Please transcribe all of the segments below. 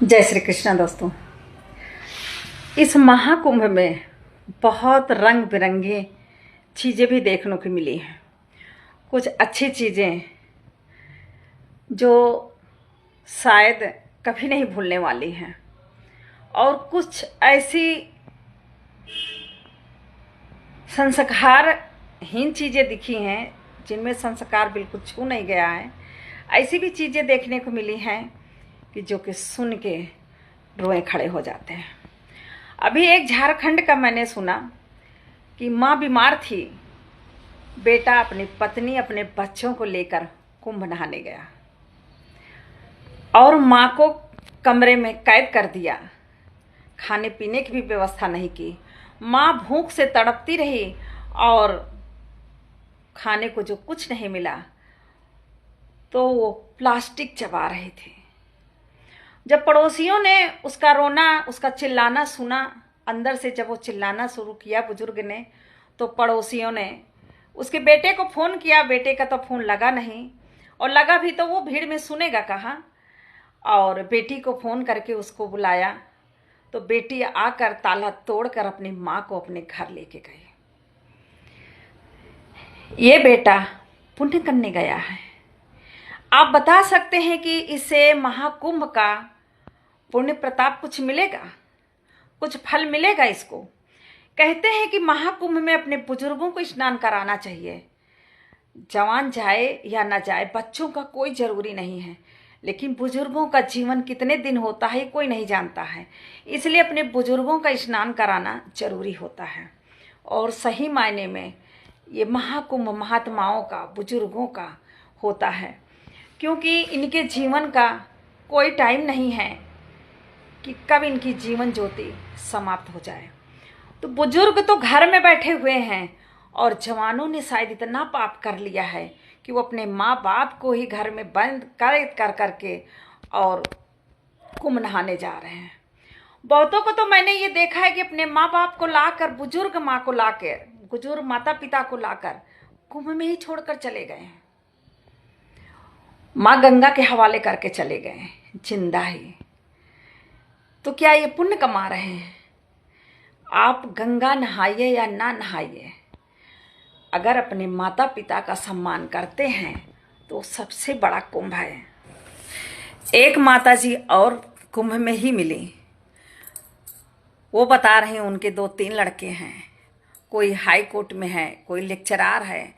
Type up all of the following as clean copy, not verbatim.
जय श्री कृष्ण दोस्तों। इस महाकुंभ में बहुत रंग बिरंगी चीज़ें भी देखने को मिली हैं। कुछ अच्छी चीज़ें जो शायद कभी नहीं भूलने वाली हैं, और कुछ ऐसी संस्कारहीन चीज़ें दिखी हैं जिनमें संस्कार बिल्कुल छू नहीं गया है। ऐसी भी चीज़ें देखने को मिली हैं कि जो कि सुन के रोए खड़े हो जाते हैं। अभी एक झारखंड का मैंने सुना कि माँ बीमार थी, बेटा अपनी पत्नी अपने बच्चों को लेकर कुंभ नहाने गया और माँ को कमरे में कैद कर दिया। खाने पीने की भी व्यवस्था नहीं की। माँ भूख से तड़पती रही और खाने को जो कुछ नहीं मिला तो वो प्लास्टिक चबा रहे थे। जब पड़ोसियों ने उसका रोना, उसका चिल्लाना सुना, अंदर से जब वो चिल्लाना शुरू किया बुजुर्ग ने, तो पड़ोसियों ने उसके बेटे को फ़ोन किया। बेटे का तो फ़ोन लगा नहीं, और लगा भी तो वो भीड़ में सुनेगा कहाँ। और बेटी को फ़ोन करके उसको बुलाया तो बेटी आकर ताला तोड़कर अपनी माँ को अपने घर लेके गई। ये बेटा पुण्य करने गया है। आप बता सकते हैं कि इसे महाकुंभ का पुण्य प्रताप कुछ मिलेगा, कुछ फल मिलेगा इसको? कहते हैं कि महाकुंभ में अपने बुजुर्गों को स्नान कराना चाहिए। जवान जाए या ना जाए, बच्चों का कोई ज़रूरी नहीं है, लेकिन बुजुर्गों का जीवन कितने दिन होता है कोई नहीं जानता है। इसलिए अपने बुजुर्गों का स्नान कराना जरूरी होता है। और सही मायने में ये महाकुंभ महात्माओं का, बुजुर्गों का होता है, क्योंकि इनके जीवन का कोई टाइम नहीं है कि कब इनकी जीवन ज्योति समाप्त हो जाए। तो बुजुर्ग तो घर में बैठे हुए हैं, और जवानों ने शायद इतना पाप कर लिया है कि वो अपने माँ बाप को ही घर में बंद कर करके और कुंभ नहाने जा रहे हैं। बहुतों को तो मैंने ये देखा है कि अपने माँ बाप को लाकर, बुजुर्ग माँ को लाकर, बुजुर्ग माता पिता को लाकर कुंभ में ही छोड़कर चले गए हैं। माँ गंगा के हवाले करके चले गए जिंदा ही। तो क्या ये पुण्य कमा रहे हैं? आप गंगा नहाइए या ना नहाइए, अगर अपने माता पिता का सम्मान करते हैं तो सबसे बड़ा कुंभ है। एक माताजी और कुंभ में ही मिली। वो बता रहे हैं उनके 2-3 लड़के हैं, कोई हाई कोर्ट में है, कोई लेक्चरार है,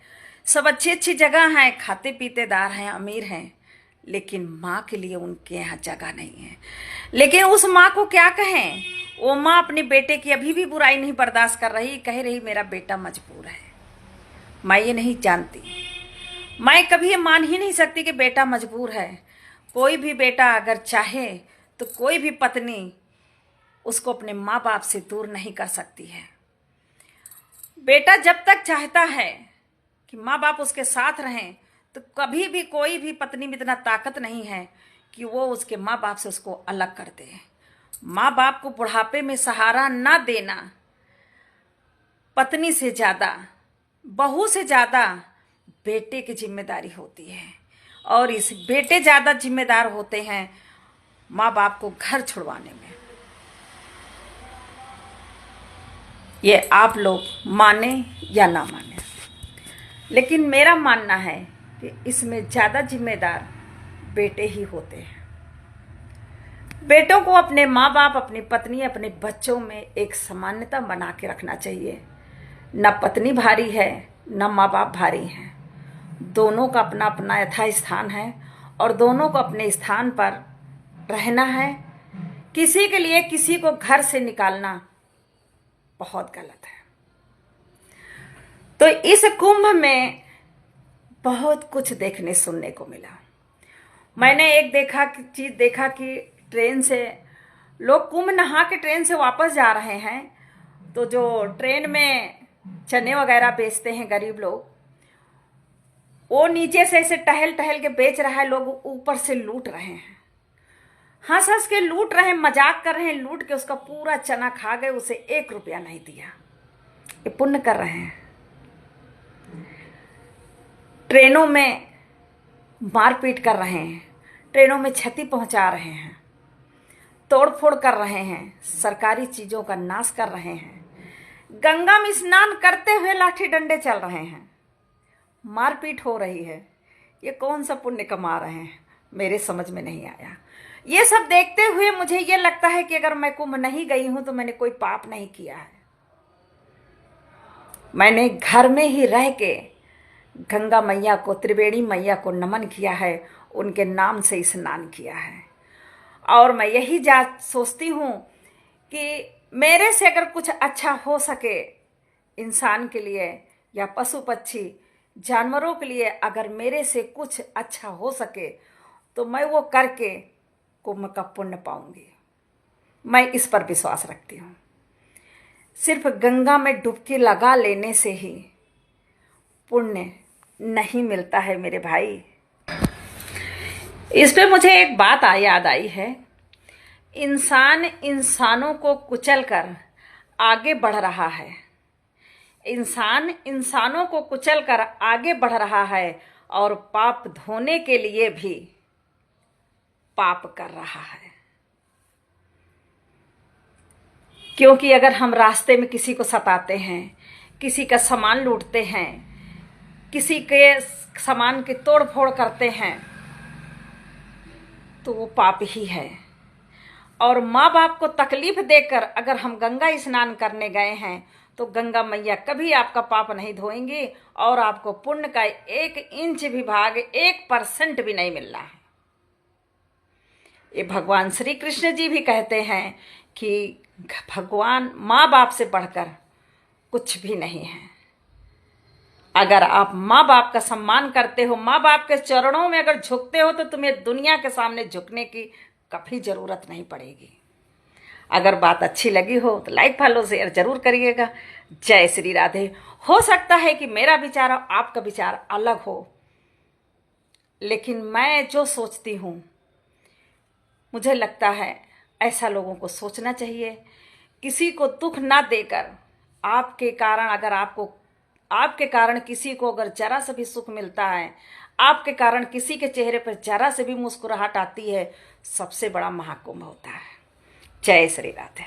सब अच्छी अच्छी जगह हैं, खाते पीतेदार हैं, अमीर हैं, लेकिन माँ के लिए उनके यहाँ जगह नहीं है। लेकिन उस माँ को क्या कहें? वो माँ अपने बेटे की अभी भी बुराई नहीं बर्दाश्त कर रही, कह रही मेरा बेटा मजबूर है। मैं ये नहीं जानती, मैं कभी ये मान ही नहीं सकती कि बेटा मजबूर है। कोई भी बेटा अगर चाहे तो कोई भी पत्नी उसको अपने माँ बाप से दूर नहीं कर सकती है। बेटा जब तक चाहता है कि माँ बाप उसके साथ रहें, तो कभी भी कोई भी पत्नी में इतना ताकत नहीं है कि वो उसके माँ बाप से उसको अलग कर दे। माँ बाप को बुढ़ापे में सहारा ना देना पत्नी से ज़्यादा, बहू से ज़्यादा बेटे की जिम्मेदारी होती है। और इस बेटे ज़्यादा जिम्मेदार होते हैं माँ बाप को घर छुड़वाने में। ये आप लोग माने या ना माने, लेकिन मेरा मानना है कि इसमें ज़्यादा जिम्मेदार बेटे ही होते हैं। बेटों को अपने माँ बाप, अपनी पत्नी, अपने बच्चों में एक समानता बना के रखना चाहिए। न पत्नी भारी है, न माँ बाप भारी हैं। दोनों का अपना अपना यथा स्थान है, और दोनों को अपने स्थान पर रहना है। किसी के लिए किसी को घर से निकालना बहुत गलत है। तो इस कुंभ में बहुत कुछ देखने सुनने को मिला। मैंने एक चीज देखा कि ट्रेन से लोग कुंभ नहा के ट्रेन से वापस जा रहे हैं, तो जो ट्रेन में चने वगैरह बेचते हैं गरीब लोग, वो नीचे से ऐसे टहल टहल के बेच रहा है, लोग ऊपर से लूट रहे हैं, हंस हंस के लूट रहे हैं, मजाक कर रहे हैं, लूट के उसका पूरा चना खा गए, उसे 1 रुपया नहीं दिया। ये पुण्य कर रहे हैं। ट्रेनों में मारपीट कर रहे हैं, ट्रेनों में क्षति पहुंचा रहे हैं। तोड़फोड़ कर रहे हैं, सरकारी चीज़ों का नाश कर रहे हैं, गंगा में स्नान करते हुए लाठी डंडे चल रहे हैं, मारपीट हो रही है, ये कौन सा पुण्य कमा रहे हैं? मेरे समझ में नहीं आया। ये सब देखते हुए मुझे ये लगता है कि अगर मैं कुंभ नहीं गई हूं तो मैंने कोई पाप नहीं किया है। मैंने घर में ही रह के गंगा मैया को, त्रिवेणी मैया को नमन किया है, उनके नाम से स्नान किया है। और मैं यही सोचती हूँ कि मेरे से अगर कुछ अच्छा हो सके इंसान के लिए या पशु पक्षी जानवरों के लिए, अगर मेरे से कुछ अच्छा हो सके तो मैं वो करके कुंभ का पुण्य पाऊंगी। मैं इस पर विश्वास रखती हूँ। सिर्फ गंगा में डुबकी लगा लेने से ही पुण्य नहीं मिलता है मेरे भाई। इस पे मुझे एक बात याद आई है। इंसान इंसानों को कुचलकर आगे बढ़ रहा है, इंसान इंसानों को कुचलकर आगे बढ़ रहा है और पाप धोने के लिए भी पाप कर रहा है। क्योंकि अगर हम रास्ते में किसी को सताते हैं, किसी का सामान लूटते हैं, किसी के सामान की तोड़ फोड़ करते हैं तो वो पाप ही है। और माँ बाप को तकलीफ देकर अगर हम गंगा स्नान करने गए हैं तो गंगा मैया कभी आपका पाप नहीं धोएंगी और आपको पुण्य का 1 इंच भी भाग, 1% भी नहीं मिल रहा है। ये भगवान श्री कृष्ण जी भी कहते हैं कि भगवान माँ बाप से बढ़कर कुछ भी नहीं है। अगर आप माँ बाप का सम्मान करते हो, माँ बाप के चरणों में अगर झुकते हो तो तुम्हें दुनिया के सामने झुकने की कभी ज़रूरत नहीं पड़ेगी। अगर बात अच्छी लगी हो तो लाइक फॉलो शेयर जरूर करिएगा। जय श्री राधे। हो सकता है कि मेरा विचार और आपका विचार अलग हो, लेकिन मैं जो सोचती हूँ मुझे लगता है ऐसा लोगों को सोचना चाहिए। किसी को दुख ना देकर, आपके कारण अगर आपके कारण किसी को अगर जरा से भी सुख मिलता है, आपके कारण किसी के चेहरे पर जरा से भी मुस्कुराहट आती है, सबसे बड़ा महाकुंभ होता है। जय श्री राधे।